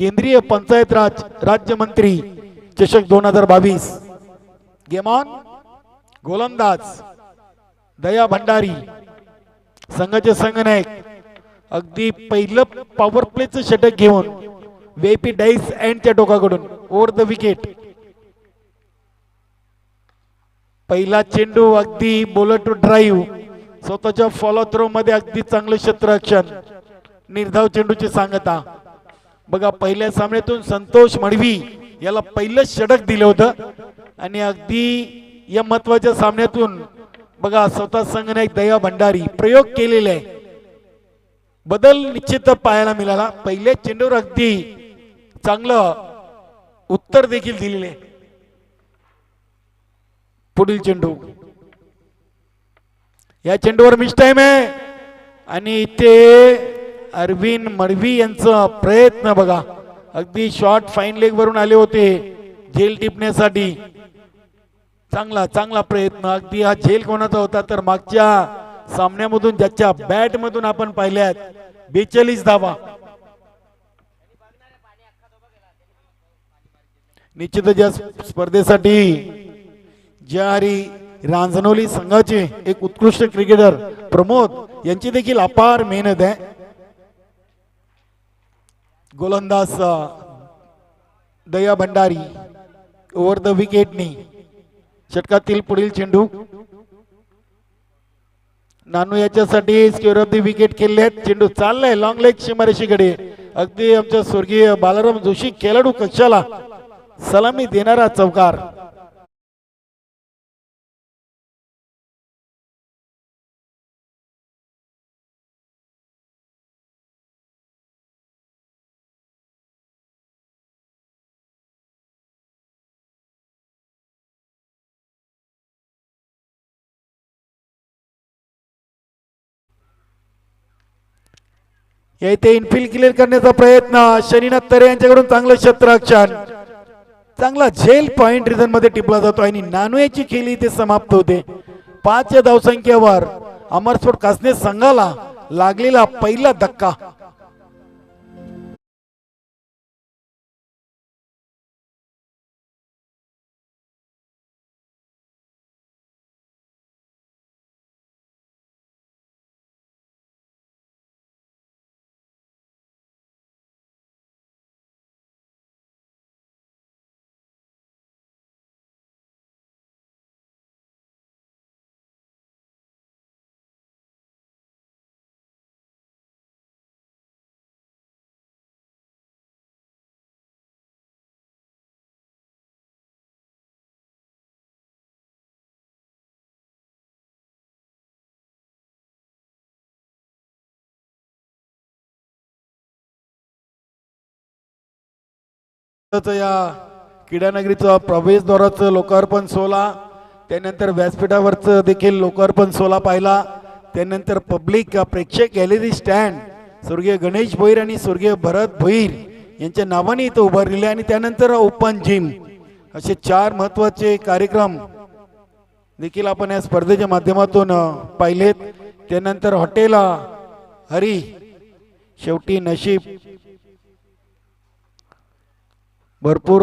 केंद्रीय पंचायत राज राज्यमंत्री चषक 2022 गेम ऑन। गोलंदाज दया भंडारी संघाचे संघनायक अगदी पहिलं पॉवर प्लेचं षटक घेऊन वेपी डाईस एंडच्या टोकाकडून ओव्हर द विकेट। पहिला चेंडू अगदी बॉलर टू ड्राईव्ह स्वतःच्या फॉलो थ्रो मध्ये अगदी चांगलं क्षेत्ररक्षण निर्धाव चेंडूची सांगता बघा। पहिल्या सामन्यातून संतोष मडवी याला पहिलं षटक दिलं होतं आणि अगदी या महत्वाच्या सामन्यातून बघा स्वतः संघनायक दया भंडारी प्रयोग केलेले आहे। बदल निश्चित पाहायला मिळाला। पहिल्या चेंडूवर अगदी चांगलं उत्तर देखील दिलेले। पुढील चेंडू या चेंडूवर मिस टाइम आहे आणि इथे अरविंद मडवी यांचा प्रयत्न बघा अगदी शॉर्ट फाईन लेग वरून आले होते झेल टिपण्यासाठी। चांगला चांगला प्रयत्न। अगदी हा झेल कोणाचा होता तर मागच्या सामन्यामधून ज्याच्या बॅट मधून आपण पाहिल्यात 42 धावा। निश्चितच या स्पर्धेसाठी ज्यारी रांजणोली संघाचे एक उत्कृष्ट क्रिकेटर प्रमोद यांची देखील अपार मेहनत आहे। गोलंदाज दया भंडारी ओव्हर द विकेटनी षटकातील पुढील चेंडू नानू याच्यासाठी स्क्वेअर ऑफ द विकेट केले आहेत। चेंडू चाललाय लॉंग लेग सीमारेषेकडे। अगदी आमच्या स्वर्गीय बालाराम जोशी खेळाडू कक्षाला सलामी देणारा चौकार। येथे इनफिल्ड क्लिअर करण्याचा प्रयत्न शनीनाथ तरे यांच्याकडून चांगलं क्षेत्ररक्षण चांगला झेल पॉइंट रिझन मध्ये टिपला जातो आणि नानूयाची खेळी इथे समाप्त होते। 5 या धावसंख्येवर अमरस्फोट कासने संघाला लागलेला पहिला धक्का। या क्रीडानगरीचा प्रवेशद्वाराचं लोकार्पण सोहळा त्यानंतर व्यासपीठावरचं देखील लोकार्पण सोहळा पाहिला। त्यानंतर पब्लिक प्रेक्षक गॅलरी स्टँड स्वर्गीय गणेश भोईर आणि स्वर्गीय भरत भोईर यांच्या नावाने इथं उभारलेले आणि त्यानंतर ओपन जिम असे 4 महत्वाचे कार्यक्रम देखील आपण या स्पर्धेच्या माध्यमातून पाहिलेत। त्यानंतर हॉटेल हरी शेवटी नशीब भरपूर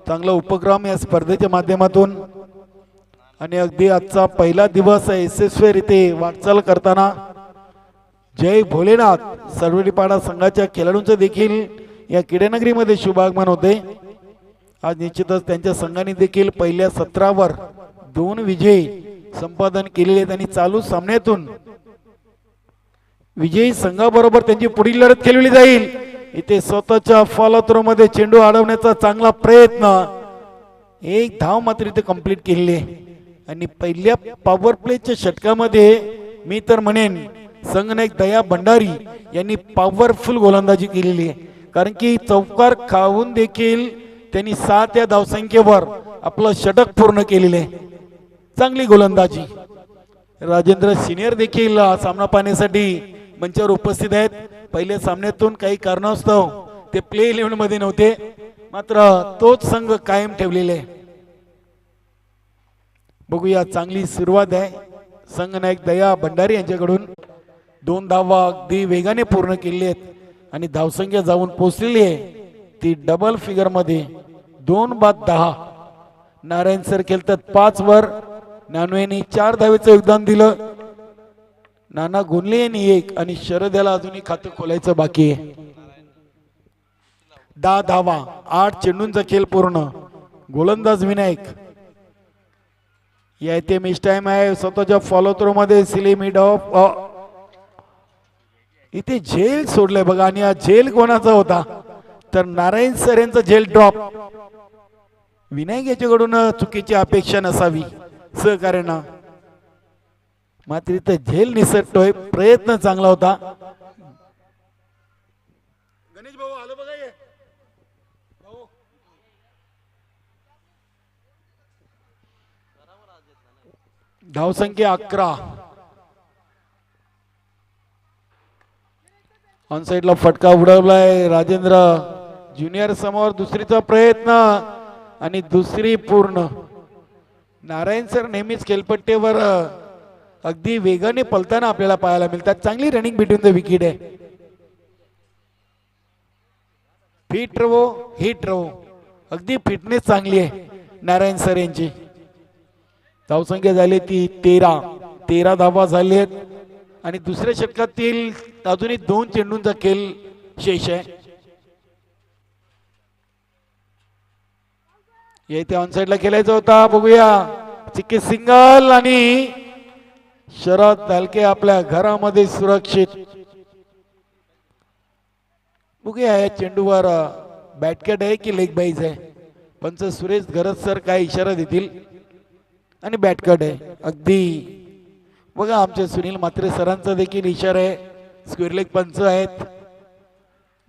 चांगला उपक्रम या स्पर्धेच्या माध्यमातून आणि अगदी आजचा पहिला दिवस यशस्वीरित्या वाटचाल करताना जय भोलेनाथ सरवडीपाडा संघाच्या खेळाडूंचे देखील या क्रीडानगरीमध्ये शुभागमन होते। आज निश्चितच त्यांच्या संघाने देखील पहिल्या सत्रावर 2 विजय संपादन केलेले आहेत आणि चालू सामन्यातून विजयी संघाबरोबर त्यांची पुढील लढत खेळवली जाईल। इथे स्वतःच्या फॉलो थ्रो मध्ये चेंडू अडवण्याचा चांगला प्रयत्न। 1 धाव मात्र इथे कंप्लीट केलेली आहे आणि पहिल्या पॉवर प्लेच्या षटकामध्ये मी तर म्हणेन संघनायक दया भंडारी यांनी पॉवरफुल गोलंदाजी केलेली आहे। कारण की चौकार खाऊन देखील त्यांनी 7 या धावसंख्येवर आपलं षटक पूर्ण केलेले आहे। चांगली गोलंदाजी। राजेंद्र सिनियर देखील सामना पाहण्यासाठी मंचावर उपस्थित आहेत। पहिल्या सामन्यातून काही कारणास्तव ते प्ले 11 मध्ये नव्हते, मात्र तोच संघ कायम ठेवलेले आहे। बघूया चांगली सुरुवात आहे संघनायक दया भंडारी यांच्याकडून। 2 धावा अगदी वेगाने पूर्ण केली आहेत आणि धावसंख्या जाऊन पोहोचलेली आहे ती डबल फिगर मध्ये 2 बाद 10. नारायण सर खेळतात 5 वर. नानू यांनी 4 धावेचं योगदान दिलं. नाना गुंडले यांनी 1 आणि शरद याला अजूनही खातं खोलायचं बाकी आहे. 10 धावा 8 चेंडूंचा खेळ पूर्ण. गोलंदाज विनायक या इथे मिस टाइम आहे स्वतःच्या फॉलो थ्रो मध्ये. सिली मिड ऑफ इथे झेल सोडलंय बघा. आणि हा झेल कोणाचा होता तर नारायण सर यांचा झेल ड्रॉप. विनायक याच्याकडून चुकीची अपेक्षा नसावी सहकार्यांना, मात्र इथे झेल निसटतोय. प्रयत्न चांगला होता. गणेश भाऊ आलं बघा हे. धावसंख्या 11. ऑन साइडला फटका उडवलाय राजेंद्र ज्युनियर समोर. दुसरीचा प्रयत्न आणि दुसरी पूर्ण. नारायण सर नेहमीच खेळपट्टीवर अगदी वेगाने पलताना आपल्याला पाहायला मिळतात. चांगली रनिंग बिटवीन द विकेट आहे. फिट रहो हिट रहो, अगदी फिटनेस चांगली आहे नारायण सर यांची. धावसंख्या झाली ती 13 धावा झाली आहेत आणि दुसऱ्या षटकातील अजूनही 2 चेंडूंचा खेळ शेष आहे. येथे ऑन साइडला खेळायचा होता. बघूया चिक्की सिंगल आणि शरद दालके आपल्या घरामध्ये सुरक्षित. बघूया या चेंडूवर बॅटकॅट आहे की लेग बाईज आहे. पंच सुरेश गरज सर काय इशारा देतील आणि बॅटकट आहे. अगदी बघा आमचे सुनील म्हात्रे सरांचा देखील इशारा आहे. स्क्वेअर लेग पंच आहेत.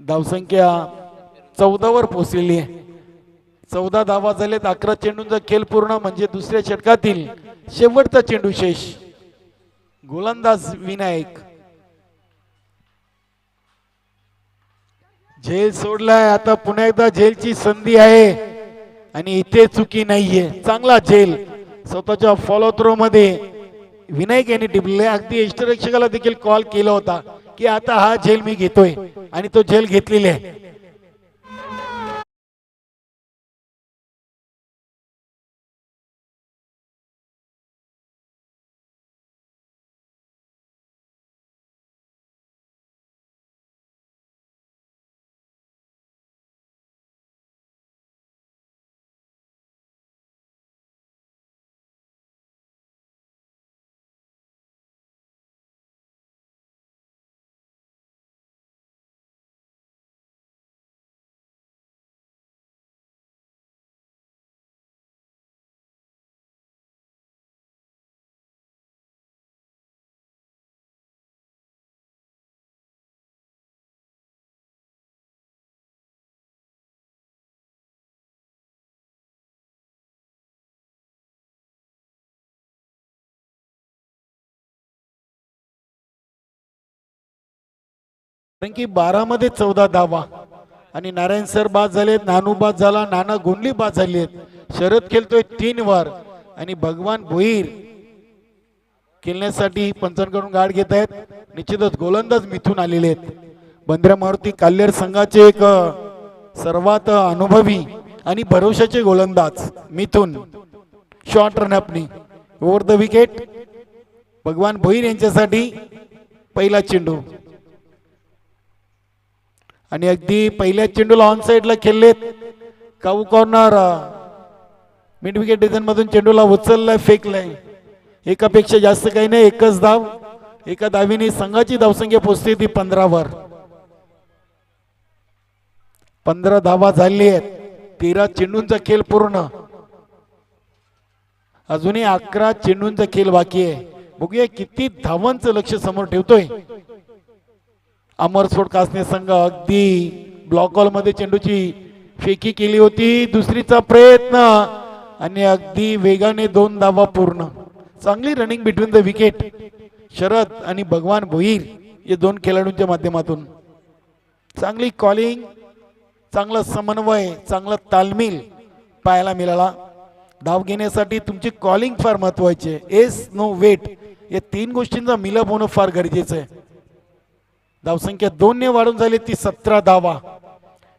धावसंख्या 14 वर पोहोचलेली आहे. 14 धावा झालेत. 11 चेंडूंचा खेळ पूर्ण म्हणजे दुसऱ्या षटकातील शेवटचा चेंडू शेष. गोलंदाज विनायक झेल सोडलाय. आता पुन्हा एकदा झेलची संधी आहे आणि इथे चुकी नाहीये. चांगला झेल स्वतःच्या फॉलो थ्रो मध्ये विनायक यांनी टिपले. अगदी इष्टरक्षकाला देखील कॉल केला होता की आता हा झेल मी घेतोय आणि तो झेल घेतलेला आहे. कारण की 12 मध्ये 14 धावा आणि नारायण सर बाद झालेत. नानू बाद झाला. नाना गोंडली बाद झाली आहेत. शरद खेळतोय 3 वर आणि भगवान भोईर खेळण्यासाठी पंचांकडून गाठ घेत आहेत. निश्चितच गोलंदाज मिथून आलेले आहेत. बंद्रा मारुती काल्हेर संघाचे एक सर्वात अनुभवी आणि भरोशाचे गोलंदाज मिथून. शॉर्ट रन अपनी ओव्हर द विकेट. भगवान भोईर यांच्यासाठी पहिला चेंडू आणि अगदी पहिल्या चेंडूला ऑन साइडला खेळलेत. काऊ कॉर्नर मिड विकेट डिझाइन मधून चेंडूला उचललाय फेकलाय. एकापेक्षा जास्त काही नाही. एकच धाव. एका धावीने संघाची धावसंख्या पोहोचते ती 15 वर. 15 धावा झाली आहेत. 13 चेंडूंचा खेळ पूर्ण. अजूनही 11 चेंडूंचा खेळ बाकी आहे. बघूया किती धावांचं लक्ष समोर ठेवतोय अमरस्फोट कासने संघ. अगदी ब्लॉक बॉल मध्ये चेंडूची फेकी केली होती. दुसरीचा प्रयत्न आणि अगदी वेगाने 2 धावा पूर्ण. चांगली running between the wicket Sharad आणि भगवान भोईर या 2 खेळाडूंच्या माध्यमातून. चांगली कॉलिंग, चांगला समन्वय, चांगला तालमील पाहायला मिळाला. धाव घेण्यासाठी तुमची कॉलिंग फार महत्वाची आहे. एस नो वेट या 3 गोष्टींचा मिलाप होणं फार गरजेचं आहे. धावसंख्या 2 ने वाढून झाली ती 17 धावा.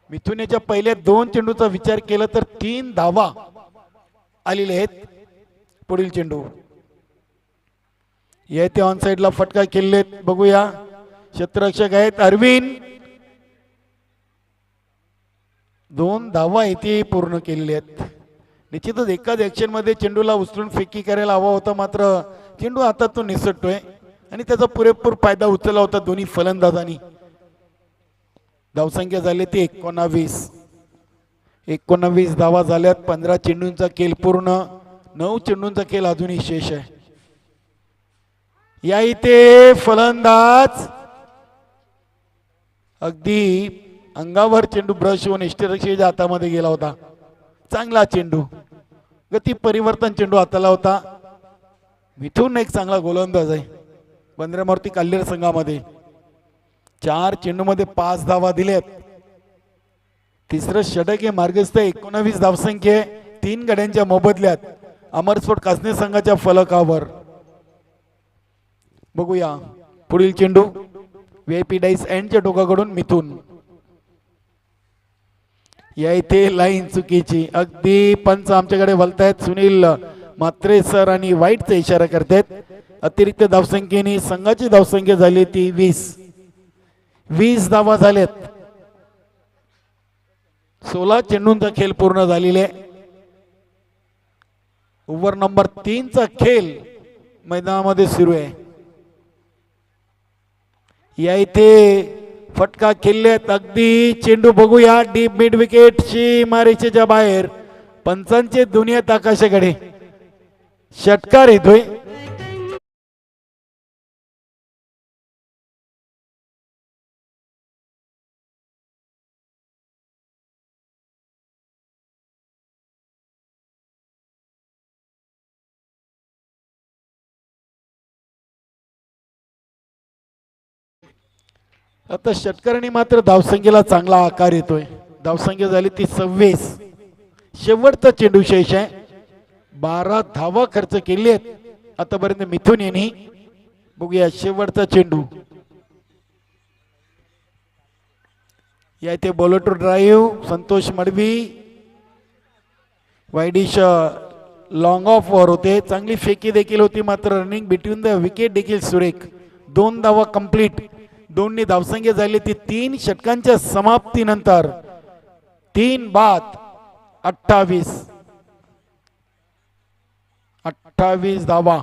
मिथुनेच्या पहिल्या 2 चेंडूचा विचार केला तर 3 धावा आलेले आहेत. पुढील चेंडू येथे ऑन साइडला फटका केलेत. बघूया क्षेत्ररक्षक आहेत अरविंद. 2 धावा येथे पूर्ण केलेल्या आहेत. निश्चितच एकाच ऍक्शन मध्ये चेंडूला उचलून फेकी करायला हवा होता, मात्र चेंडू हातातून निसटतोय आणि त्याचा पुरेपूर फायदा उचलला होता दोन्ही फलंदाजांनी. धावसंख्या झाली ती 19 धावा झाल्यात. 15 चेंडूंचा खेळ पूर्ण. 9 चेंडूंचा खेळ अजूनही शेष आहे. या इथे फलंदाज अगदी अंगावर चेंडू ब्रश होऊन यष्टीरक्षकाच्या हातामध्ये गेला होता. चांगला चेंडू, गती परिवर्तन चेंडू हाताला होता. मिथून एक चांगला गोलंदाज आहे बंद्रामारुती काल्हेर संघामध्ये. 4 चेंडूमध्ये 5 धावा दिल्यात. तिसरं षटक हे मार्गस्थ. 19 धावसंख्या 3 गड्यांच्या मोबदल्यात अमरस्फोट कासने संघाच्या फलकावर. बघूया पुढील चेंडू VIP डाईस एंडच्या टोकाकडून मिथून. या इथे लाईन चुकीची. अगदी पंच आमच्याकडे वळतायत. सुनील म्हात्रे सर आणि वाईटचा इशारा करतायत. अतिरिक्त धावसंख्येने संघाची धावसंख्या झाली ती 20 धावा झाल्यात. 16 चेंडूंचा खेळ पूर्ण झालेला आहे. ओव्हर नंबर 3 चा खेळ मैदानामध्ये सुरू आहे. या इथे फटका खेळलेत. अगदी चेंडू बघूया डीप मिड विकेटची मारेच्या बाहेर. पंचांचे दुनियेत आकाशाकडे षटकार येतोय. आता षटकाराने मात्र धावसंख्येला चांगला आकार येतोय. धावसंख्या झाली ती 26. शेवटचा चेंडू शेष आहे. 12 धावा खर्च केले आहेत आतापर्यंत मिथुन यांनी. बघूया शेवटचा चेंडू. या इथे bowler to drive Santosh Madvi. Widish long off वर होते. चांगली फेकी देखील होती, मात्र रनिंग बिटवीन द विकेट देखील सुरेख. 2 धावा कंप्लीट. दोन्ही धावसंख्या झाली ती 3 षटकांच्या समाप्तीनंतर 3 बाद 28 धावा.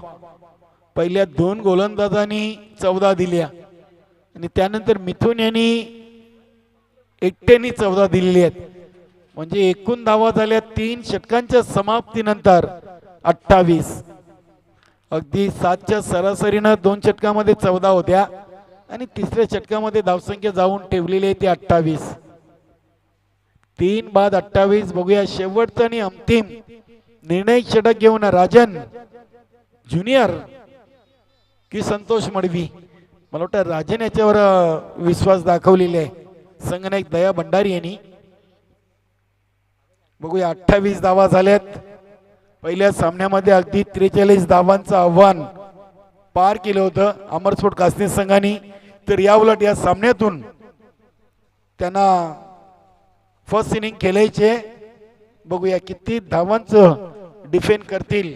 पहिल्या 2 गोलंदाजांनी 14 दिल्या आणि त्यानंतर मिथुन यांनी एकट्याने 14 दिलेली आहेत. म्हणजे एकूण धावा झाल्या 3 षटकांच्या समाप्तीनंतर 28. अगदी 7च्या सरासरीनं 2 षटकामध्ये 14 होत्या आणि तिसऱ्या षटकामध्ये धावसंख्या जाऊन ठेवलेली आहे ती 28. 3 बाद 28. बघूया शेवटचा आणि अंतिम निर्णायक षटक घेऊन राजन ज्युनियर की संतोष मडवी. मला वाटतं राजन याच्यावर विश्वास दाखवलेला आहे संघनायक दया भंडारी यांनी. बघूया 28 धावा झाल्यात. पहिल्या सामन्यामध्ये अगदी 43 धावांचं आव्हान पार केलं होतं अमरस्फोट कासने संघाने. तर या उलट या सामन्यातून त्यांना फर्स्ट इनिंग खेळायचे. बघूया किती धावांचं डिफेंड करतील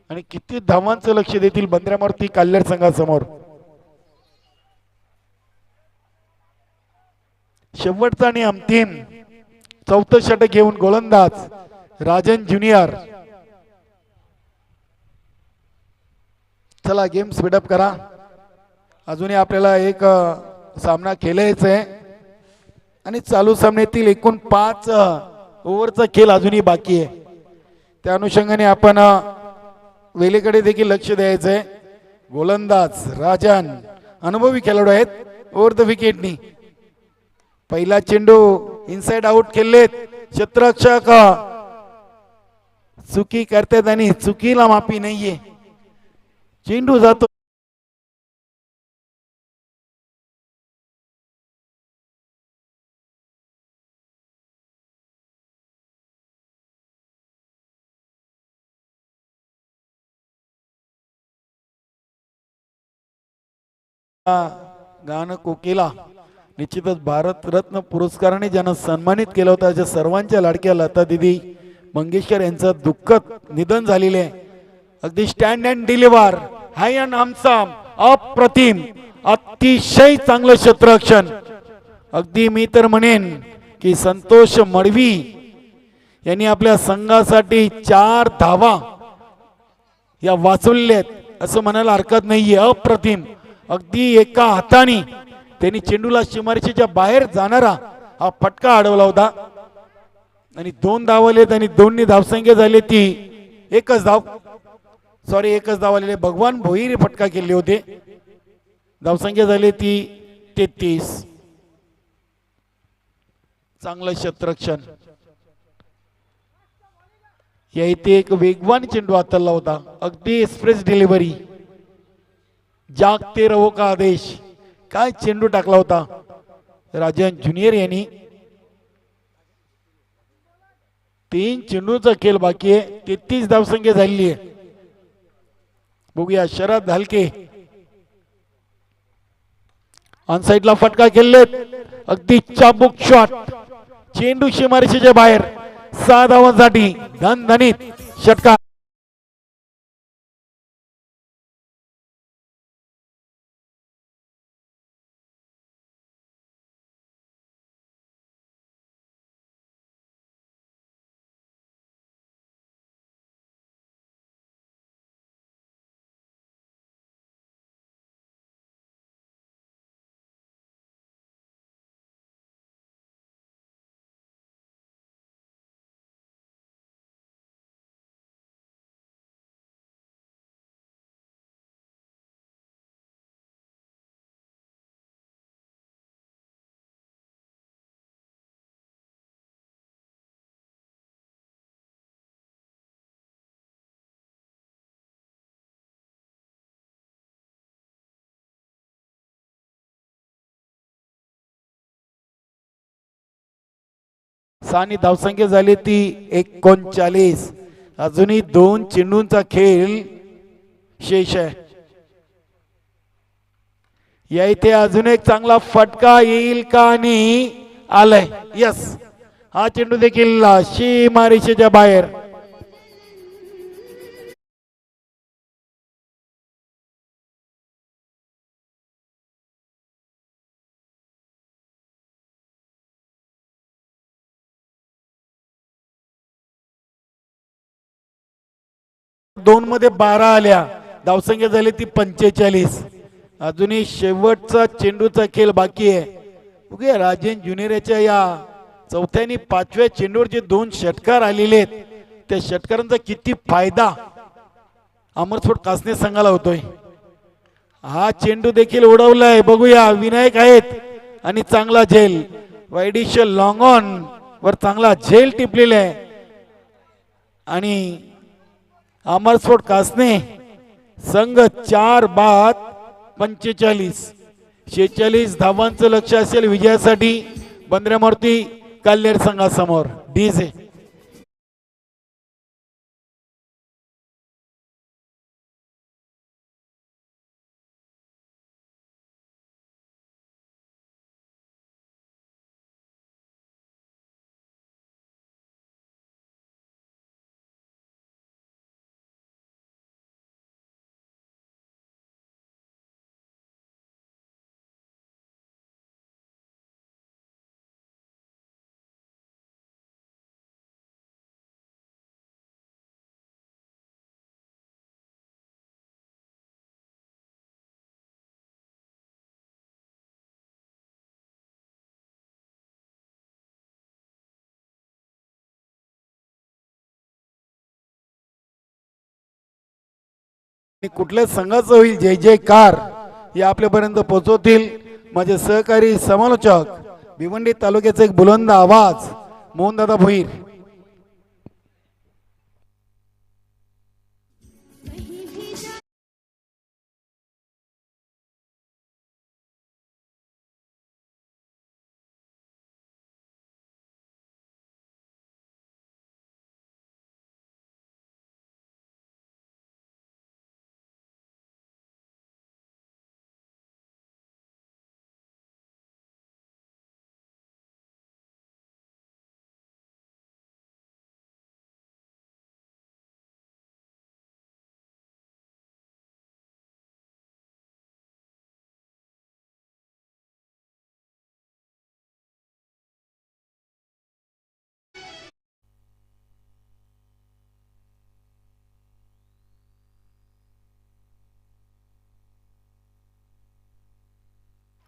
आणि किती धावांचं लक्ष देतील बंद्रामारुती काल्हेर संघासमोर. शेवटचा आणि अंतिम 4थं षटक घेऊन गोलंदाज राजन ज्युनियर. चला गेम स्पीडअप करा. अजूनही आपल्याला एक सामना खेळायचा आहे आणि चालू सामन्यातील एकूण 5 ओव्हरचा खेळ अजूनही बाकी आहे. त्या अनुषंगाने आपण वेलेकडे देखील लक्ष द्यायचं आहे. गोलंदाज राजन अनुभवी खेळाडू आहेत. ओव्हर द विकेटनी पहिला चेंडू इनसाइड आउट खेळलेत. क्षेत्ररक्षक चुकी करतात आणि चुकीला माफी नाहीये. चेंडू जातो गाणं कोकिला निश्चितच भारतरत्न पुरस्काराने ज्यांना सन्मानित केलं होतं अशा सर्वांच्या लाडक्या लता दीदी मंगेशकर यांचं दुःखद निधन झालेले आहे. अगदी stand and deliver high and आमसाम अप्रतिम अतिशय चांगलं क्षेत्ररक्षण. अगदी मी तर म्हणेन की संतोष मडवी यांनी आपल्या संघासाठी 4 धावा या वाचवल्यात असं म्हणायला हरकत नाहीये. अप्रतिम अगदी एका हाताने त्यांनी चेंडूला सीमारेषेच्या बाहेर जाणारा हा फटका अडवला होता आणि 2 धावलेत आणि 2 धावसंख्या झाली ती एकच धाव आलेले भगवान भोईर फटका केले होते. धावसंख्या झाली ती 33. चांगलं क्षेत्ररक्षण. या इथे एक वेगवान चेंडू हाताळला होता. अगदी एक्सप्रेस डिलिव्हरी. जागते रहो का आदेश. काय चेंडू टाकला होता राजन ज्युनियर यांनी. 3 चेंडूचा खेळ बाकी आहे. 33 धावसंख्या झालेली आहे. बघूया शरद हलके ऑन साइडला फटका खेळलेत. अगदी चाबूक शॉट. चेंडू सीमारेषेच्या बाहेर. 6 धावांसाठी धनधनीत षटकार. सानी धावसंख्या झाली ती 39. अजूनही 2 चेंडूंचा खेळ शेष आहे. या इथे अजून एक चांगला फटका येईल का आणि आलाय. यस हा चेंडू देखील सीमारेषेच्या बाहेर. दोन मध्ये 12 आल्या. धावसंख्या झाली ती 45. अजूनही शेवटचा चेंडूचा खेळ बाकी आहे. बघूया राजेन ज्युनियरच्या या 4थ्या आणि 5व्या चेंडूवर जे 2 षटकार आलेले आहेत त्या षटकारांचा किती फायदा अमरस्फोट कासने संघाला होतोय. हा चेंडू देखील उडवलाय. बघूया विनायक आहेत आणि चांगला झेल. वाईडिश लॉंग ऑन वर चांगला झेल टिपलेला आहे आणि अमरस्फोट कासने संघ 4 बाद 45. 46 धावांचं लक्ष असेल विजयासाठी बंद्रामूर्ती कल्याण संघासमोर. डीजे कुठल्या संघाचं होईल जय जयकार हे आपल्यापर्यंत पोहोचवतील माझे सहकारी समालोचक भिवंडी तालुक्याचा एक बुलंद आवाज मोहनदादा भोईर.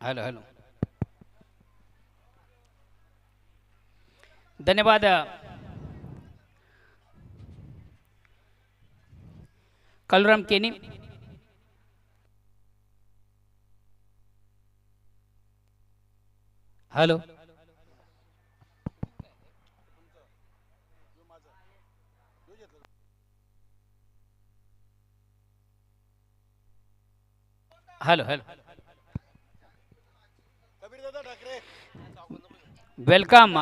Hello hello. धन्यवाद कलराम केनी. हॅलो. Hello hello. वेलकम.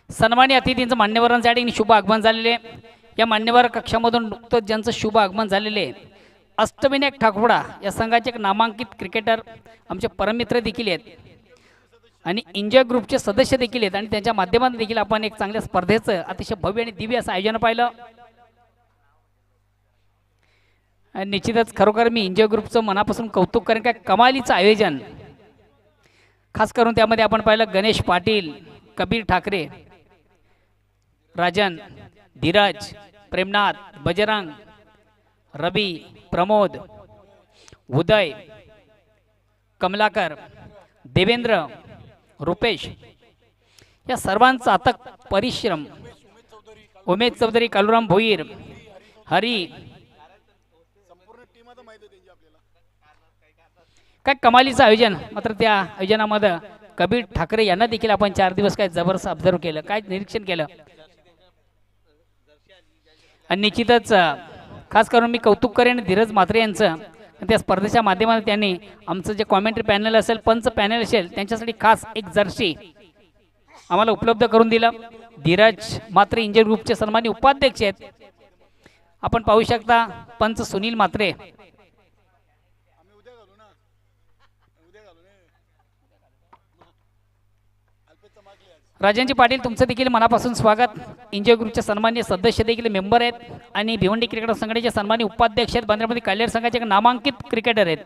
सन्मान्य अतिथींचं मान्यवरांसाठी शुभ आगमन झालेले. या मान्यवर कक्षामधून नुकतंच ज्यांचं शुभ आगमन झालेले अष्टविनायक ठाकुर्डा या संघाचे एक नामांकित क्रिकेटर आमचे परममित्र देखील आहेत आणि एन्जॉय ग्रुपचे सदस्य देखील आहेत आणि त्यांच्या माध्यमातून देखील आपण एक चांगल्या स्पर्धेचं अतिशय भव्य आणि दिव्य असं आयोजन पाहिलं. आणि निश्चितच खरोखर मी एन्जॉय ग्रुपचं मनापासून कौतुक करेन. काय कमालीचं आयोजन. खास करून त्यामध्ये आपण पाहिलं गणेश पाटील, कबीर ठाकरे, राजन, धीरज, प्रेमनाथ, बजरंग, रवी, प्रमोद, उदय, कमलाकर, देवेंद्र, रुपेश या सर्वांचा अथक परिश्रम. उमेश चौधरी, कालुराम भोईर, हरी. काय कमालीचं आयोजन. मात्र त्या आयोजनामध्ये कबीर ठाकरे यांना देखील आपण 4 दिवस काय जबरदस्त ऑब्झर्व केलं, काय निरीक्षण केलं. आणि निश्चितच खास करून मी कौतुक करेन धीरज म्हात्रे यांचं. त्या स्पर्धेच्या माध्यमातून त्यांनी आमचं जे कॉमेंट्री पॅनल असेल, पंच पॅनल असेल, त्यांच्यासाठी खास एक जर्सी आम्हाला उपलब्ध करून दिलं. धीरज म्हात्रे इंजन ग्रुपचे सन्माननीय उपाध्यक्ष आहेत. आपण पाहू शकता पंच सुनील म्हात्रे. राजनजी पाटील तुमचं देखील मनापासून स्वागत. एन्जॉय ग्रुपचे सन्मान्य सदस्य देखील मेंबर आहेत आणि भिवंडी क्रिकेट संघटनेचे सन्माननीय उपाध्यक्ष आहेत. बांद्रामध्ये कल्याण संघाचे एक नामांकित क्रिकेटर आहेत.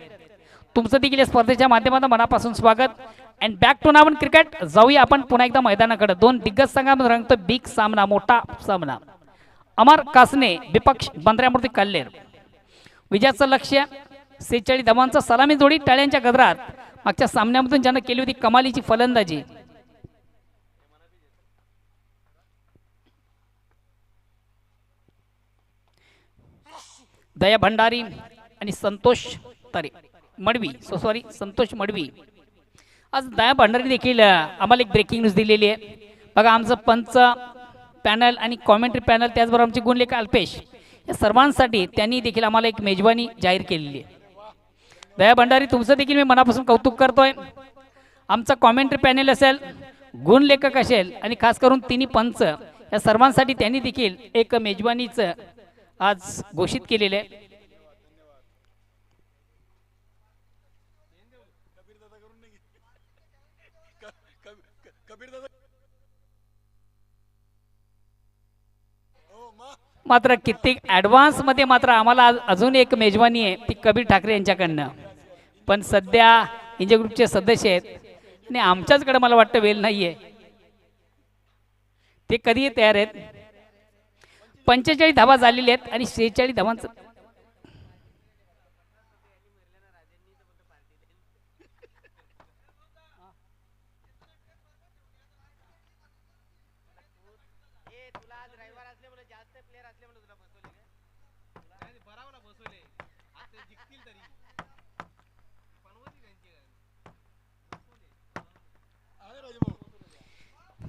तुमचं देखील या स्पर्धेच्या माध्यमातून मनापासून स्वागत. अँड बॅक टू नावन क्रिकेट. जाऊया आपण पुन्हा एकदा मैदानाकडे. 2 दिग्गज संघांमध्ये रंगतो बिग सामना, मोठा सामना. अमर कासने विपक्ष बंद्रामूर्ती कल्लेर. विजयाचं लक्ष्य 46 धावांचा सलामी जोडी टाळ्यांच्या गजरात. मागच्या सामन्यामधून ज्यानं केली होती कमालीची फलंदाजी. दया भंडारी आणि संतोष तारे मडवी संतोष मडवी. आज दया भंडारी देखील आम्हाला एक ब्रेकिंग न्यूज दिलेली आहे. बघा आमचं पंच पॅनल आणि कॉमेंट्री पॅनल त्याचबरोबर आमचे गुणलेखा अल्पेश या सर्वांसाठी त्यांनी देखील आम्हाला एक मेजवानी जाहीर केलेली आहे. दया भंडारी तुमचं देखील मी मनापासून कौतुक करतोय. आमचा कॉमेंट्री पॅनल असेल, गुणलेखक असेल आणि खास करून तिन्ही पंच या सर्वांसाठी त्यांनी देखील एक मेजवानीचं आज घोषित केलेले आहे. मात्र कित्येक ॲडव्हान्स मध्ये मात्र आम्हाला अजून एक मेजवानी आहे ती कबीर ठाकरे यांच्याकडनं. पण सध्या इंजय ग्रुपचे सदस्य आहेत आणि आमच्याचकडे मला वाटतं वेळ नाहीये. ते कधीही तयार आहेत. 45 धावा झालेल्या आहेत आणि 46 धावांचं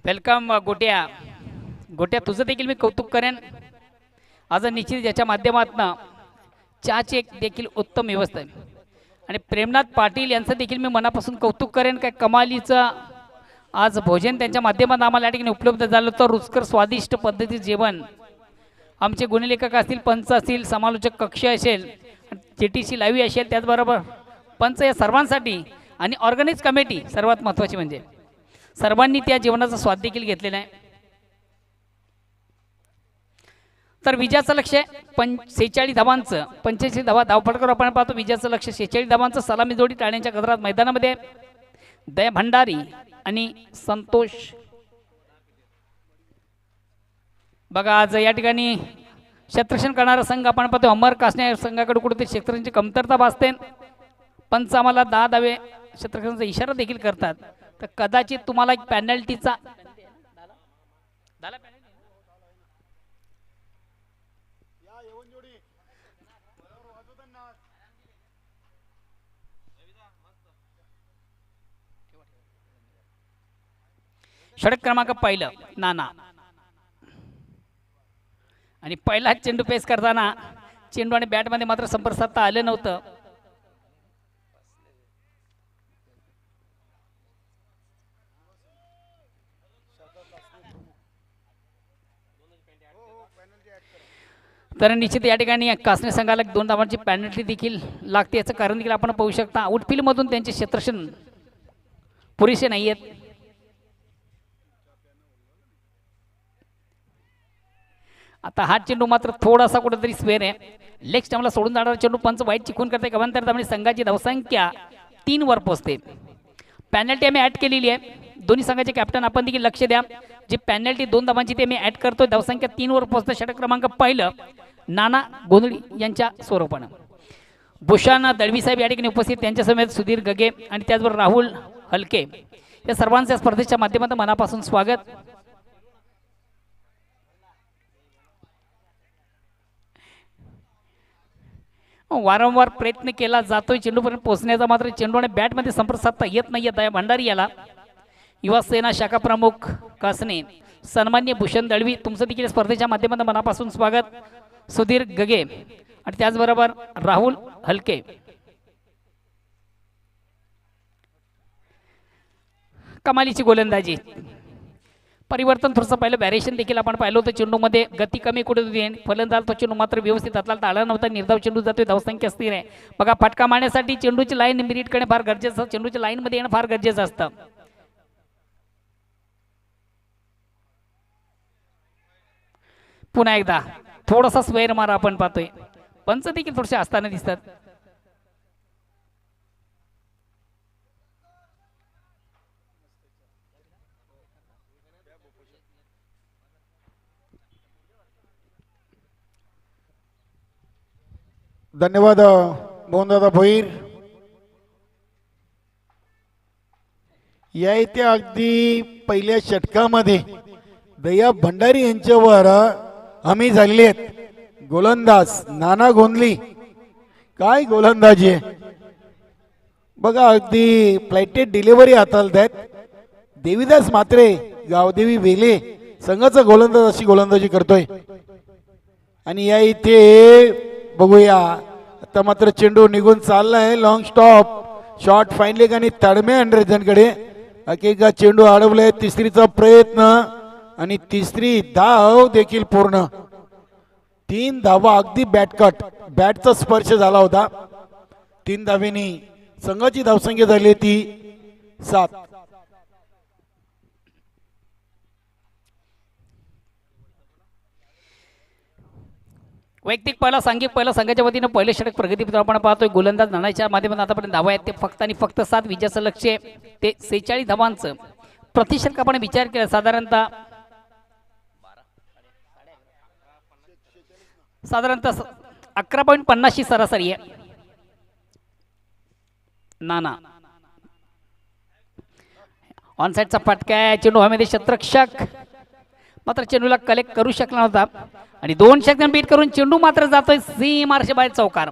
वेलकम गोट्या. गोट्या तुझं देखील मी कौतुक करेन. आज निश्चित याच्या माध्यमातून चहाची एक देखील उत्तम व्यवस्था आहे आणि प्रेमनाथ पाटील यांचं देखील मी मनापासून कौतुक करेन. काय कमालीचं आज भोजन त्यांच्या माध्यमातून आम्हाला या ठिकाणी उपलब्ध झालं. तर रुचकर स्वादिष्ट पद्धतीचं जेवण आमचे गुणलेखक असतील, पंच असतील, समालोचक कक्ष असेल, JTC लाईव्ह असेल, त्याचबरोबर पंच या सर्वांसाठी आणि ऑर्गनाइज कमिटी सर्वात महत्त्वाची म्हणजे सर्वांनी त्या जेवणाचा स्वाद देखील घेतलेला आहे. तर विजयाचं लक्ष्य 46 धावांचं 85 धावा धावफटकावर आपण पाहतो. विजयाचं लक्ष्य 46 धावांचं सलामी जोडी टाळ्यांच्या गजरात मैदानामध्ये दया भंडारी आणि संतोष. बघा आज या ठिकाणी क्षेत्ररक्षण करणारा संघ आपण पाहतो अमर कासने संघाकडे कुठे क्षेत्ररक्षणाची कमतरता भासते. पंच आम्हाला 10 धावे क्षेत्ररक्षणाचा इशारा देखील करतात, तर कदाचित तुम्हाला एक पेनल्टीचा षटक क्रमांक पहिलं नाना, आणि पहिला चेंडू पेस करताना चेंडू आणि बॅटमध्ये मात्र संपर्क साधता आलं नव्हतं. तर निश्चित या ठिकाणी कासने संघाला 2 धावांची पेनल्टी देखील लागते. याचं कारण देखील आपण पाहू शकता, आउटफील्ड मधून त्यांचे क्षेत्ररक्षण पुरेसे नाही आहेत. आता हा चेंडू मात्र थोडासा कुठेतरी स्क्वेअर आहे. लेग स्टंपला सोडून जाणारा चेंडू पंच वाईट चिकून करते. गमंतर त्यामुळे संघाची धावसंख्या 3 वर पोहोचते. पेनल्टी आम्ही ऍड केलेली आहे. दोन्ही संघाचे कॅप्टन आपण देखील लक्ष द्या, जी पेनल्टी 2 धावांची ते मी ऍड करतोय. धावसंख्या 3 वर पोहोचते. षटक क्रमांक पहिलं नाना गोंधळी यांच्या स्वरूपानं. भूषण दळवी साहेब या ठिकाणी उपस्थित, त्यांच्या समेत सुधीर गगे आणि त्याचबरोबर राहुल हलके, या सर्वांच्या स्पर्धेच्या माध्यमातून मनापासून स्वागत. वारंवार प्रयत्न केला जातोय चेंडूपर्यंत पोहोचण्याचा, मात्र चेंडू आणि बॅटमध्ये संपर्क साधता येत नाही. दया भंडारी याला युवा सेना शाखा प्रमुख कासने, सन्मान्य भूषण दळवी, तुमचं देखील स्पर्धेच्या माध्यमातून मनापासून स्वागत. सुधीर गगे आणि त्याचबरोबर राहुल हलके. कमालीची गोलंदाजी, परिवर्तन थोडंसं पाहिलं, व्हॅरिएशन देखील आपण पाहिलं होतं. चेंडूमध्ये गती कमी कुठे होती, फलंदाज तो चेंडू मात्र व्यवस्थित हाताळता आला नव्हता. निर्धाव चेंडू जातोय, धावसंख्या स्थिर आहे. बघा, फटका मारण्यासाठी चेंडूची लाईन मिरिट करणे फार गरजेचं, चेंडूच्या लाईन मध्ये येणं फार गरजेचं असतं. पुन्हा एकदा थोडासा स्वेर मारा आपण पाहतोय. पंच देखील थोडेसे असताना दिसतात. धन्यवाद मोहनदादा भोईर. या इथे अगदी पहिल्या षटकामध्ये दया भंडारी यांच्यावर हमी झालेली आहेत. गोलंदाज नाना गोंधली, काय गोलंदाजी आहे बघा, अगदी फ्लाइटेड डिलिव्हरी हाताळत आहेत. देवीदास मात्रे, गावदेवी वेले संघाचा गोलंदाज अशी गोलंदाजी करतोय. आणि या इथे बघूया, आता मात्र चेंडू निघून चाललाय. Long stop, short fine leg आणि तडमे अंडरजनकडे. एकेका चेंडू अडवलाय. तिसरीचा प्रयत्न आणि तिसरी धाव देखील पूर्ण. 3 धावा, अगदी बॅटकट, बॅटचा स्पर्श झाला होता. 3 धावेनी संघाची धावसंख्या झाली ती 7. वैयक्तिक पहिला सांघिक पहिला संघाच्या वतीनं पहिले षटक प्रगतीपत्र आपण पाहतोय. गोलंदाज नानाच्या माध्यमातून आतापर्यंत धावा आहेत ते फक्त आणि फक्त 7. विजयाचं लक्ष ते 46 धावांचं. प्रतिषटक आपण विचार केला साधारणतः 11.50 ची सरासरी आहे. नाना ऑन साइडचा फटका आहे. चेंडू हवेमध्ये, क्षेत्ररक्षक मात्र चेंडूला कलेक्ट करू शकला नव्हता आणि 2 षटकांना बीट करून चेंडू मात्र जातोय सीमारेषे बाहेर चौकार.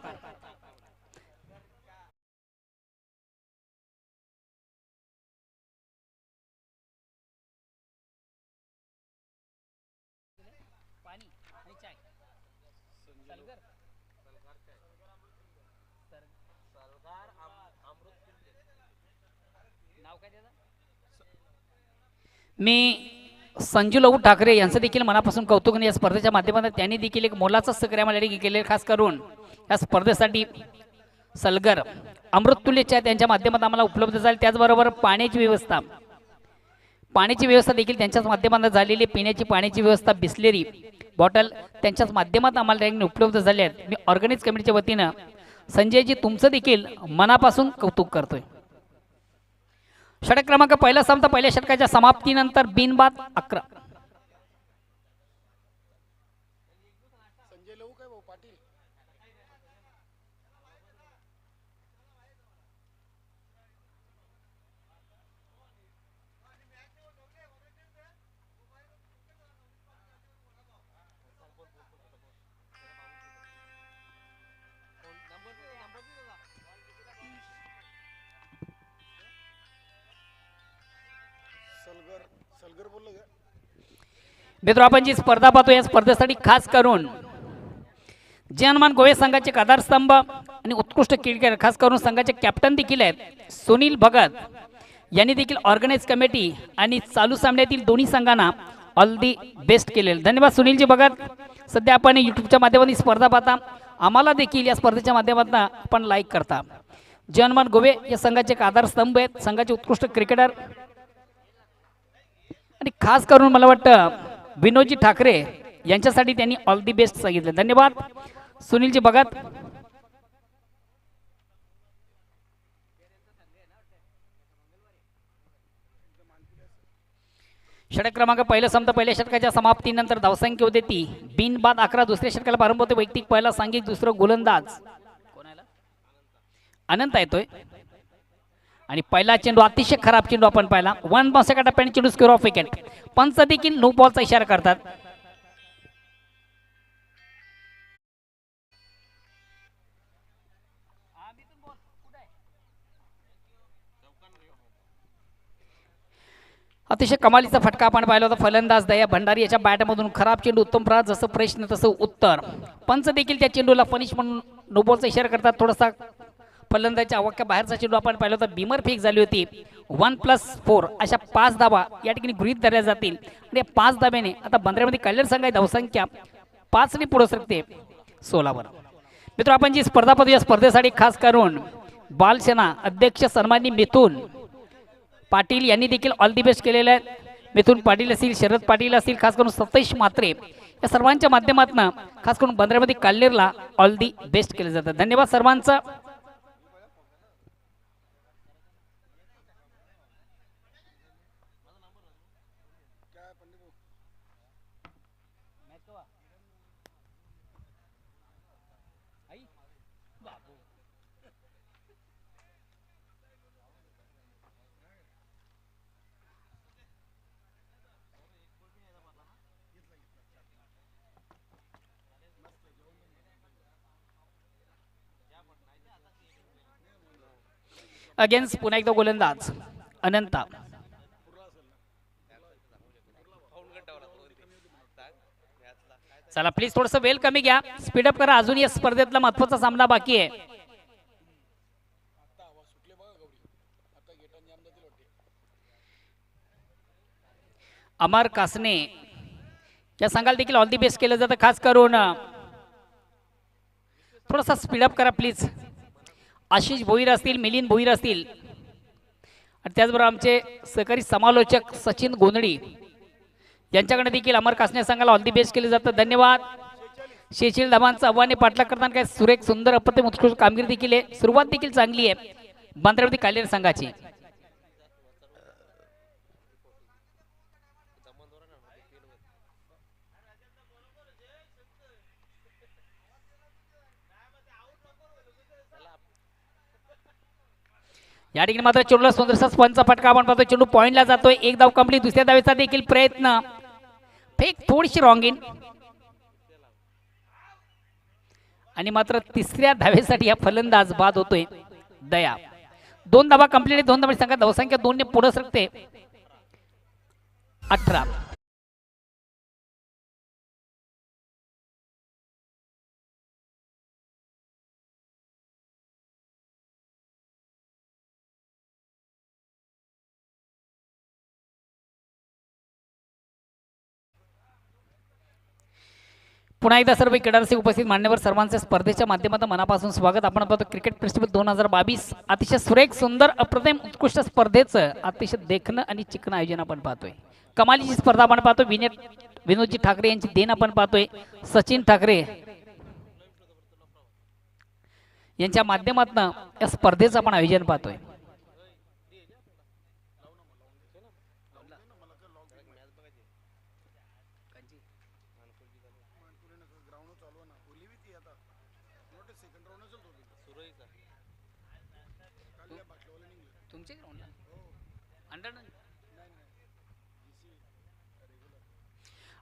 मी संजू लहू ठाकरे यांचं देखील मनापासून कौतुक. या स्पर्धेच्या माध्यमातून त्यांनी देखील एक मोलाचं सहकार्य आम्हाला केले. खास करून या स्पर्धेसाठी सलगर अमृततुल्यच्या त्यांच्या माध्यमातून आम्हाला उपलब्ध झाले. त्याचबरोबर पाण्याची व्यवस्था देखील त्यांच्याच माध्यमातून झालेली. पिण्याची पाण्याची व्यवस्था, बिस्लेरी बॉटल त्यांच्याच माध्यमातून आम्हाला उपलब्ध झाले आहेत. मी ऑर्गनाइज कमिटीच्या वतीनं संजयजी तुमचं देखील मनापासून कौतुक करतोय. षटक क्रमांक पहिला सामना पहिल्या षटकाच्या समाप्तीनंतर बिनबाद 11. मित्र आपण जी स्पर्धा पाहतो या स्पर्धेसाठी खास करून जनमान गोवे संघाचे एक आधारस्तंभ आणि उत्कृष्ट क्रिकेटर खास करून संघाचे कॅप्टन देखील आहेत सुनील भगत यांनी देखील ऑर्गनाइज कमिटी आणि चालू सामन्यातील दोन्ही संघांना ऑल दी बेस्ट केलेलं धन्यवाद सुनीलजी भगत. सध्या आपण यूट्यूबच्या माध्यमातून स्पर्धा पाहता आम्हाला देखील या स्पर्धेच्या माध्यमातून आपण लाईक करता. जनमान गोवे या संघाचे एक आधारस्तंभ आहेत संघाचे उत्कृष्ट क्रिकेटर आणि खास करून मला वाटतं विनोदजी ठाकरे यांच्यासाठी त्यांनी ऑल दी बेस्ट सांगितले. धन्यवाद सुनीलजी भगत. षटक क्रमांक पहिला संपता पहिल्या षटकाच्या समाप्तीनंतर धावसंख्या होते ती बिनबाद 11. दुसऱ्या षटकाला प्रारंभ होते वैयक्तिक पहिला सांघिक दुसरं गोलंदाज अनंत येतोय आणि पहिला चेंडू अतिशय खराब चेंडू आपण पाहिला 1 बॉलच्या टप्प्याने चेंडू स्क्वेअर ऑफ विकेट. पंच देखील नो बॉलचा इशारा करतात. अतिशय कमालीचा फटका आपण पाहिला होता फलंदाज दया भंडारी याच्या बॅटमधून खराब चेंडू उत्तम प्रहार जसं प्रश्न तसं उत्तर. पंच देखील त्या चेंडूला पनिश म्हणून नो बॉलचा इशारा करतात. थोडासा फलंदाजाच्या अवाक्या बाहेरचा चेंडू आपण पाहिला होता बिमर फेक झाली होती 1+4 अशा 5 धाबा या ठिकाणी गृहीत धरल्या जातील आणि 5 धाब्याने आता बंदऱ्यामध्ये कल्याण संघ धावसंख्या 5 ने पुढे सरकते 16 वर. मित्र आपण जी स्पर्धा पाहतो या स्पर्धेसाठी खास करून बालसेना अध्यक्ष सन्माननीय मिथुन पाटील यांनी देखील ऑल दी बेस्ट केलेले आहेत. मिथुन पाटील असतील शरद पाटील असतील खास करून सतीश म्हात्रे या सर्वांच्या माध्यमातून खास करून बंदरामध्ये काल्लेरला ऑल दी बेस्ट केले जातात. धन्यवाद सर्वांचं. अगेन्स्ट पुन्हा एकदा गोलंदाज अनंता. चला प्लीज थोडंसं वेल कमी घ्या स्पीडअप करा अजून या स्पर्धेतला महत्वाचा सामना बाकी आहे. अमर कासने या संघाला देखील ऑल दी बेस्ट केलं जातं खास करून थोडासा स्पीडअप करा प्लीज. आशिष भोईर असतील मिलिंद भोईर असतील आणि त्याचबरोबर आमचे सहकारी समालोचक सचिन गोंधळी यांच्याकडे देखील अमर कासने संघाला ऑल दी बेस्ट केले जातं. धन्यवाद. शेशील धाबांचं आव्हाने पाठलाग करताना काय सुरेख सुंदर अप्रतिम उत्कृष्ट कामगिरी देखील आहे. सुरुवात देखील चांगली आहे बांद्रावती कालेर संघाची. या ठिकाणी मात्र चेंडूला सुंदरसा स्पंजचा फटका आपण पाहतो. चेंडू पॉइंटला जातोय. एक धाव कंप्लीट. दुसऱ्या धावेचा देखील प्रयत्न फेक थोडीशी रॉंग इन आणि मात्र तिसऱ्या धावेसाठी हा फलंदाज बाद होतोय दया. 2 धावा कंप्लीट. 2 धावांची संख्या धावसंख्या 2 ने पुढे सरकते 18. पुन्हा एकदा सर्व क्रीडारसिक उपस्थित मान्यवर सर्वांचे स्पर्धेच्या माध्यमातून मनापासून स्वागत. आपण पाहतो क्रिकेट फेस्टिवल 2022 अतिशय सुरेख सुंदर अप्रतिम उत्कृष्ट स्पर्धेचं अतिशय देखणं आणि चिकन आयोजन आपण पाहतोय. कमालीची स्पर्धा आपण पाहतो. विनोदजी ठाकरे यांची देण आपण पाहतोय. सचिन ठाकरे यांच्या माध्यमातून या स्पर्धेचं आपण आयोजन पाहतोय.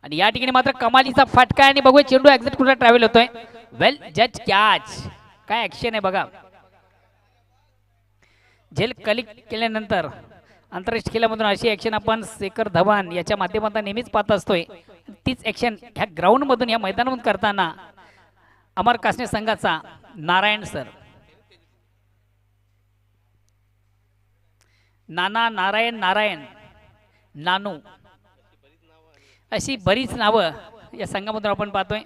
आणि या ठिकाणी मात्र कमालीचा फटका आणि बघूया चेंडू एक्झॅक्ट कुठे ट्रॅव्हल होतोय. वेल जज कॅच. काय ऍक्शन आहे बघा. झेल कलिक केल्यानंतर आंतरराष्ट्रीय खेळामधून अशी ॲक्शन आपण शेखर धवन याच्या माध्यमातून नेहमीच पाहत असतोय. तीच ॲक्शन ह्या ग्राउंडमधून या मैदानामधून करताना अमर कासने संघाचा नारायण सर, नाना, नारायण, नारायण, नानू अशी बरीच नावं या संघामधून आपण पाहतोय.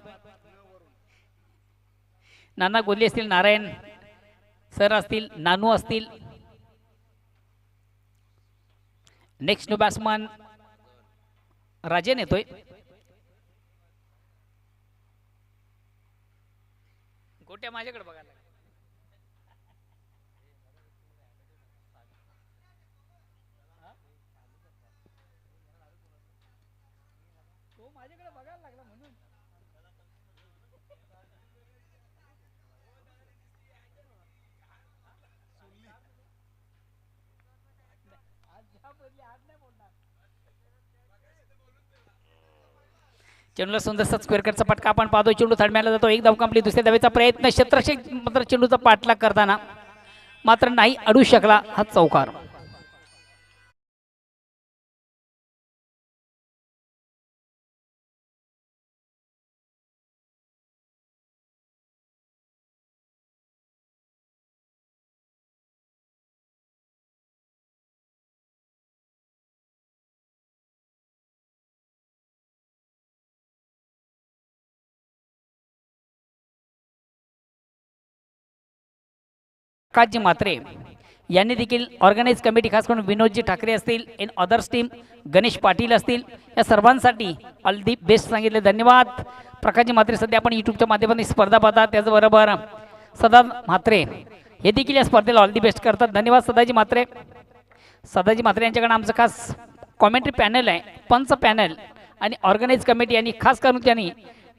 नाना गोल्ले असतील, नारायण सर असतील, नानू असतील. नेक्स्ट न्यू बॅट्समन राजन येतोय. गोट्या माझ्याकडे बघायला लागला म्हणून चेंडूला सुंदरसा स्क्वेअर कटचा पटका आपण पाहतो. चेंडू थडम्याला जातो. एक धाव कंप्लीट. दुसऱ्या धावेचा प्रयत्न क्षेत्ररक्षक मात्र चेंडूचा पाठलाग करताना मात्र नाही अडू शकला हा चौकार. काजी मात्रे यांनी देखील ऑर्गनाइज कमिटी खास करून विनोदजी ठाकरे असतील, in others team Ganesh Patil असतील, या सर्वांसाठी ऑल दी बेस्ट सांगितले. धन्यवाद. प्रकाशजी मात्रे सध्या आपण यूट्यूबच्या माध्यमातून स्पर्धा पाहतात. त्याचबरोबर सदा म्हात्रे हे देखील या स्पर्धेला ऑल दी बेस्ट करतात. धन्यवाद सदाजी म्हात्रे. सदाजी म्हात्रे यांच्याकडे आमचं खास कॉमेंट्री पॅनल आहे, पंच पॅनल आणि ऑर्गनाइज कमिटी यांनी खास करून त्यांनी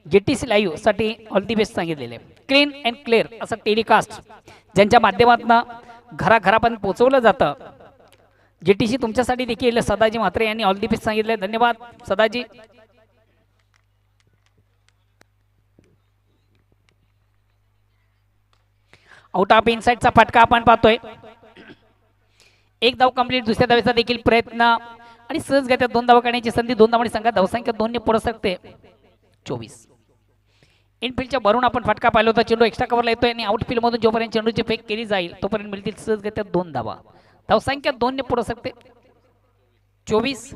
JTC लाईव्ह साठी ऑल दी बेस्ट सांगितलेले. क्लीन अँड क्लिअर असं टेलिकास्ट ज्यांच्या माध्यमातून घराघरापर्यंत पोहोचवलं जातं. JTC तुमच्यासाठी देखील सदाजी म्हात्रे यांनी ऑल दी बेस्ट सांगितले. धन्यवाद सदाजी. आउट ऑफ इनसाइडचा फटका आपण पाहतोय. एक धाव कंप्लीट. दुसऱ्या धावेचा देखील प्रयत्न आणि सहजगत्या 2 धावा काढण्याची संधी. 2 धावांनी संघात धावसंख्या 2 ने पुढे सकते 24. इनफिल्डच्या भरून आपण फटका पाहिला होता. चेंडू एक्स्ट्रा कव्हरला येतोय आणि आउटफील्ड मधून जोपर्यंत चेंडूची फेक केली जाईल तोपर्यंत मिळतील सहजगत्या 2 धावा. धावसंख्या 2 ने पुढे सकते 24.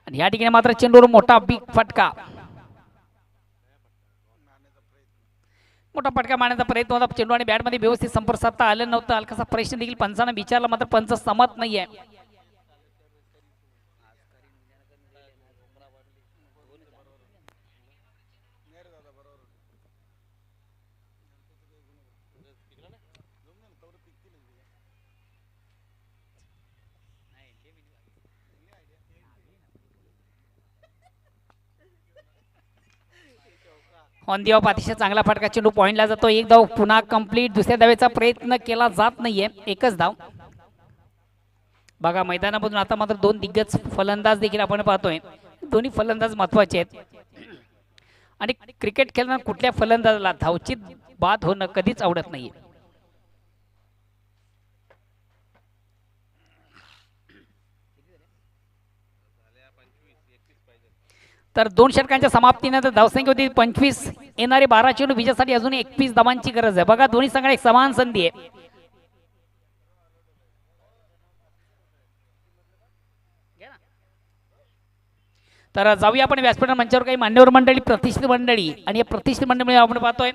आणि या ठिकाणी मात्र चेंडूवर मोठा बिग फटका, मोठा फटका मारण्याचा प्रयत्न होता. चेंडू आणि बॅटमध्ये व्यवस्थित संपर्क साधता आलं नव्हतं. हलकासा प्रश्न देखील पंचांना विचारला, मात्र पंच समत नाहीये. ऑन दी ऑफ अतिशय चांगला फटका. चेंडू पॉइंटला जातो. एक धाव पुन्हा कंप्लीट. दुसऱ्या धावेचा प्रयत्न केला जात नाहीये. एकच धाव. बघा मैदानामधून आता मात्र 2 दिग्गज फलंदाज देखील आपण पाहतोय. दोन्ही फलंदाज महत्वाचे आहेत आणि क्रिकेट खेळताना कुठल्या फलंदाजाला धावची बाद होणं कधीच आवडत नाही. तर 2 षटकांच्या समाप्तीनंतर धावसंख्या होती 25. येणारे 12 चेंडू विजयासाठी अजून 21 धावांची गरज आहे. बघा दोन्ही संघाला एक समान संधी आहे. तर जाऊया आपण व्यासपीठ मंचावर काही मान्यवर मंडळी, प्रतिष्ठित मंडळी आणि या प्रतिष्ठित मंडळी आपण पाहतोय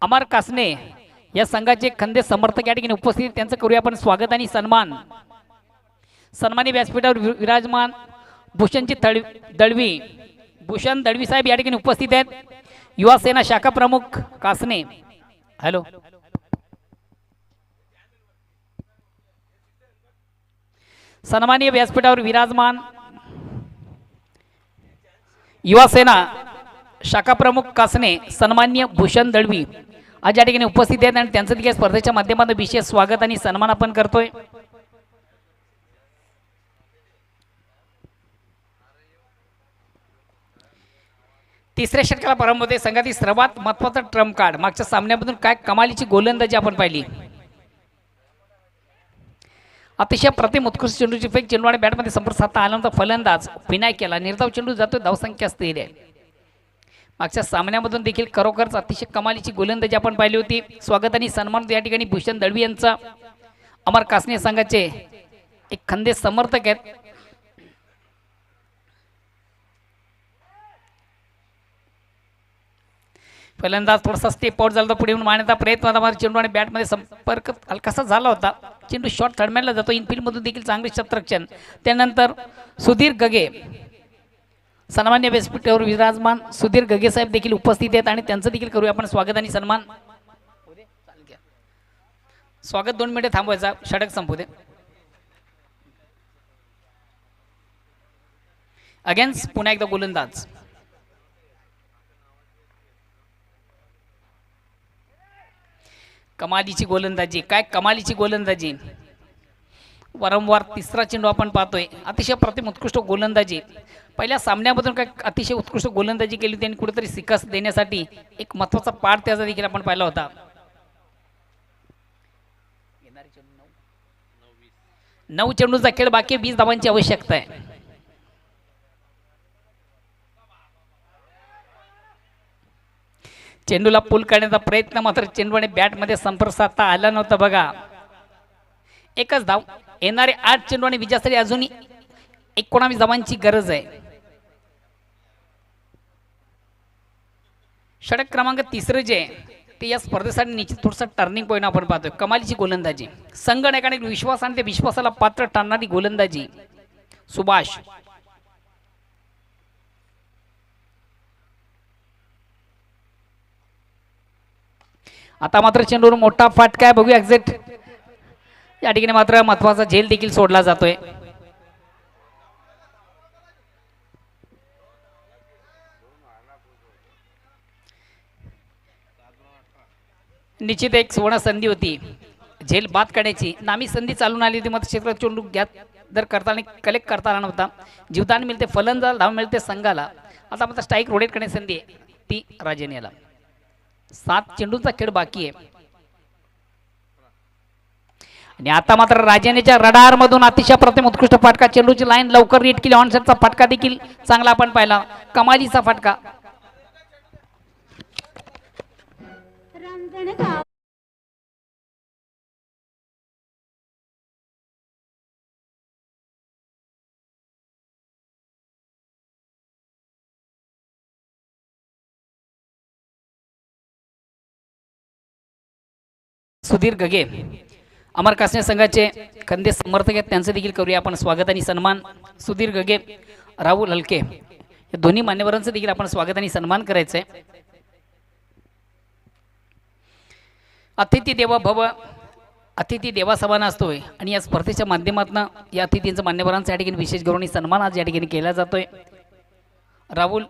अमर कासने या संघाचे खंदे समर्थक या ठिकाणी उपस्थित. त्यांचं करूया आपण स्वागत आणि सन्मान. सन्मानी व्यासपीठावर विराजमान भूषणजी दळवी, भूषण दळवी साहेब या ठिकाणी उपस्थित आहेत. युवा सेना शाखा प्रमुख कासने. हॅलो. सन्माननीय व्यासपीठावर विराजमान युवा सेना शाखा प्रमुख कासने सन्माननीय भूषण दळवी आज या ठिकाणी उपस्थित आहेत आणि त्यांचं देखील स्पर्धेच्या माध्यमातून विशेष स्वागत आणि सन्मान आपण करतोय. तिसऱ्या षटकाला प्रारंभ होते. संघातील सर्वात महत्त्वाचा ट्रम्प कार्ड. मागच्या सामन्यामधून काय कमालीची गोलंदाजी आपण पाहिली. अतिशय प्रतिम उत्कृष्ट चेंडूची फेक. चेंडू आणि बॅटमध्ये संपर्क साधता आल्यानंतर फलंदाज विनायक केला. निर्धाव चेंडू जातो. धावसंख्या स्थिर आहे. मागच्या सामन्यामधून देखील खरोखरच अतिशय कमालीची गोलंदाजी आपण पाहिली होती. स्वागत आणि सन्मान या ठिकाणी भूषण दळवी यांचा. अमर कासने संघाचे एक खंदे समर्थक आहेत. फलंदाज थोडासा स्टेप आउट झाला तर पुढे येऊन मारण्याचा प्रयत्न होता. मात्र चेंडू आणि बॅटमध्ये संपर्क हलकासा झाला होता. चेंडू शॉर्ट थर्डमॅनला जातो. इनफिल्डमधून देखील चांगले क्षेत्ररक्षण. त्यानंतर सुधीर गगे सन्मान्य व्यासपीठावर विराजमान सुधीर गगे साहेब देखील उपस्थित आहेत आणि त्यांचं देखील करूया आपण स्वागत आणि सन्मान. स्वागत 2 मिनिटे थांबवायचा. षटक संपू दे. अगेन्स्ट पुन्हा एकदा गोलंदाज. कमालीची गोलंदाजी. काय कमालीची गोलंदाजी. वारंवार तिसरा चेंडू आपण पाहतोय. अतिशय प्रतिम उत्कृष्ट गोलंदाजी. पहिल्या सामन्यामधून काय अतिशय उत्कृष्ट गोलंदाजी केली. त्यांनी कुठेतरी शिकस्त देण्यासाठी एक महत्त्वाचा पाठ त्याचा देखील आपण पाहिला होता. 9 चेंडूचा खेळ बाकी. 20 धावांची आवश्यकता आहे. चेंडूला पुल करण्याचा प्रयत्न. मात्र चेंडू आणि बॅटमध्ये संपर्क साधता आला नव्हता. बघा एकच धाव. येणारे 8 चेंडू आणि विजयासाठी अजूनही 19 धावांची गरज आहे. षटक क्रमांक 3 जे ते या स्पर्धेसाठी निश्चित थोडंसं टर्निंग पॉईंट आपण पाहतोय. कमालीची गोलंदाजी. संघनायकाने विश्वास आणि त्या विश्वासाला पात्र ठरणारी गोलंदाजी. सुभाष आता मात्र चेंडूवर मोठा फटका आहे. बघूया एक्झॅक्ट. या ठिकाणी मात्र महत्वाचा झेल देखील सोडला जातोय. निश्चित एक सुवर्ण संधी होती झेल बाद करण्याची. नामी संधी चालून आली होती. मात्र क्षेत्रात चेंडू दर करताना कलेक्ट करता आला नव्हता. जीवदान मिळते फलंदाज. धाव मिळते संघाला. आता मात्र स्ट्राईक रोटेट करण्याची संधी आहे ती राजेने याला. 7 चेंडूंचा खेळ बाकी आहे. आणि आता मात्र राजेनेच्या रडार मधून अतिशय प्रतिम उत्कृष्ट फटका. चेंडूची लाईन लवकर रीड केली. ऑनसेटचा फटका देखील चांगला आपण पाहिला. कमालीचा फटका. सुधीर गगे अमर कासने संघाचे खंदे समर्थक आहेत. त्यांचं देखील करूया आपण स्वागत आणि सन्मान. सुधीर गगे, राहुल हलके या दोन्ही मान्यवरांचं देखील आपण स्वागत आणि सन्मान करायचं आहे. अतिथी देवा भव. अतिथी देवा समान असतोय आणि या स्पर्धेच्या माध्यमातून या अतिथींचं मान्यवरांच्या ठिकाणी विशेष गौरव आणि सन्मान आज या ठिकाणी केला जातोय. राहुल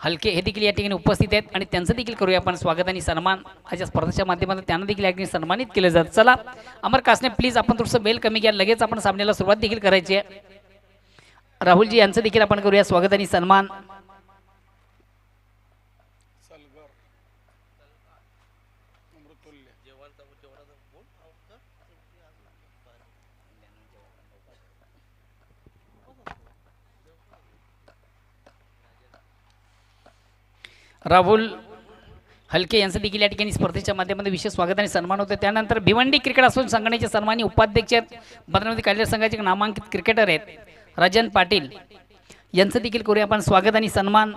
हलके हे देखील या ठिकाणी उपस्थित आहेत आणि त्यांचं देखील करूया आपण स्वागत आणि सन्मान. आज या स्पर्धेच्या माध्यमातून त्यांना देखील या ठिकाणी सन्मानित केलं जातं. चला अमर कासने प्लीज आपण थोडंसं बेल कमी घ्या. लगेच आपण सामन्याला सुरुवात देखील करायची आहे. राहुलजी यांचं देखील आपण करूया स्वागत आणि सन्मान. राहुल हलके यांचं देखील या ठिकाणी स्पर्धेच्या माध्यमातून विशेष स्वागत आणि सन्मान होते. त्यानंतर भिवंडी क्रिकेट असोसिएशन संघटनेचे सन्मानी उपाध्यक्ष आहेत. बदनावती कालेर संघाचे नामांकित क्रिकेटर आहेत राजन पाटील यांचं देखील करूया आपण स्वागत आणि सन्मान.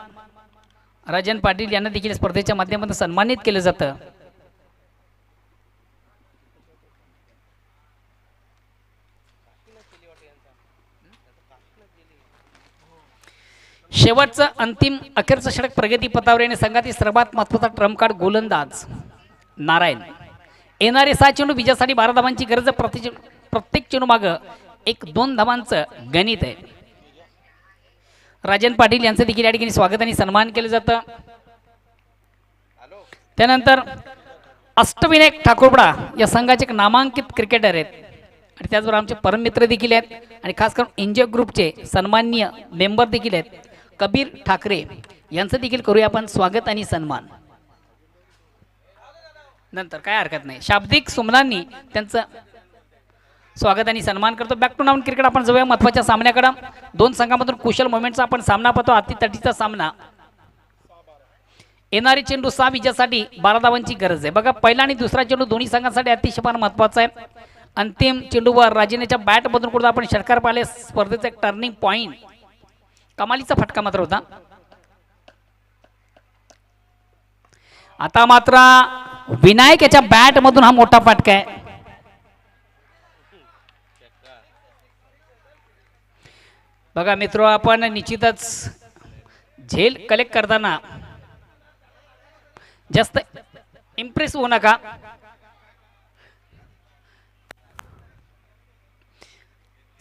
राजन पाटील यांना देखील स्पर्धेच्या माध्यमातून सन्मानित केलं जातं. शेवटचं अंतिम अखेरचं षटक प्रगती पथावर येणे. संघातील सर्वात महत्त्वाचा ट्रम्प कार्ड गोलंदाज नारायण. येणारे 6 चेंडू विजयासाठी 12 धावांची गरज. प्रत्येक चेंडू मागं 1-2 धावांचं गणित आहे. राजन पाटील यांचं देखील या ठिकाणी स्वागत आणि सन्मान केलं जातं. त्यानंतर अष्टविनायक ठाकूरपडा या संघाचे एक नामांकित क्रिकेटर आहेत आणि त्याचबरोबर आमचे परममित्र देखील आहेत आणि खास करून एनजीओ ग्रुपचे सन्माननीय मेंबर देखील आहेत. कबीर ठाकरे यांचं देखील करूया आपण स्वागत आणि सन्मान. नंतर काय हरकत नाही, शाब्दिक सुमनांनी त्यांचं स्वागत आणि सन्मान करतो. बॅक टू नाऊन क्रिकेट आपण जाऊया महत्त्वाच्या सामन्याकडे. दोन संघांमधून कुशल मोमेंटचा आपण सामना पाहतो. अतितटीचा सामना. येणारे चेंडू 6 विजयासाठी 12 धावांची गरज आहे. बघा पहिला आणि दुसरा चेंडू दोन्ही संघांसाठी अतिशय फार महत्त्वाचा आहे. अंतिम चेंडूवर राजेनेच्या बॅटमधून कुठं आपण षटकार पाहिले. स्पर्धेचा एक टर्निंग पॉइंट, कमालीचा फटका मात्र होता. आता मात्र विनायक याच्या बॅटमधून हा मोठा फटका आहे. बघा मित्र, आपण निश्चितच झेल कलेक्ट करताना जास्त इम्प्रेस होऊ नका.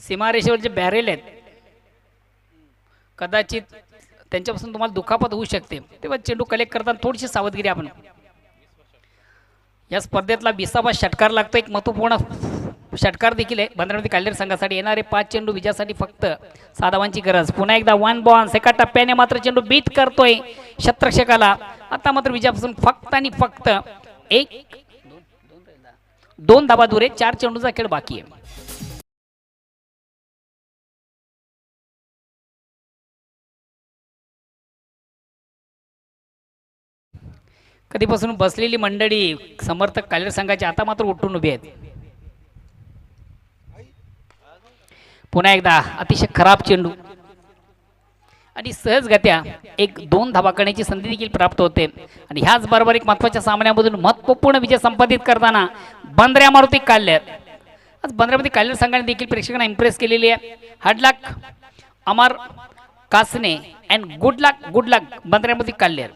सीमारेषेवर जे बॅरेल आहेत कदाचित त्यांच्यापासून तुम्हाला दुखापत होऊ शकते, तेव्हा चेंडू कलेक्ट करताना थोडीशी सावधगिरी. आपण या स्पर्धेतला 20वा षटकार लागतो. एक महत्त्वपूर्ण षटकार देखील आहे बंदरामध्ये काल्हेर संघासाठी. येणारे 5 चेंडू विजयासाठी फक्त 6 धावांची गरज. पुन्हा एकदा 1 बॉन्स. एका टप्प्याने मात्र चेंडू बीट करतोय शतरक्षकाला. आता मात्र विजयापासून फक्त आणि फक्त 2 धावा दूर आहे. 4 चेंडूचा खेळ बाकी आहे. कधीपासून बसलेली मंडळी समर्थक काल्हेर संघाचे आता मात्र उठून उभे आहेत. पुन्हा एकदा अतिशय खराब चेंडू आणि सहजगत्या 1-2 धावा करण्याची संधी देखील प्राप्त होते. आणि ह्याच बरोबर एक महत्त्वाच्या सामन्यामधून महत्त्वपूर्ण विजय संपादित करताना बंदऱ्या मारुती काल्हेर. आज बंदऱ्यामध्ये काल्हेर संघाने देखील प्रेक्षकांना इम्प्रेस केलेली आहे. Hard luck Amar Kasne and good luck बंदऱ्यामध्ये काल्हेर.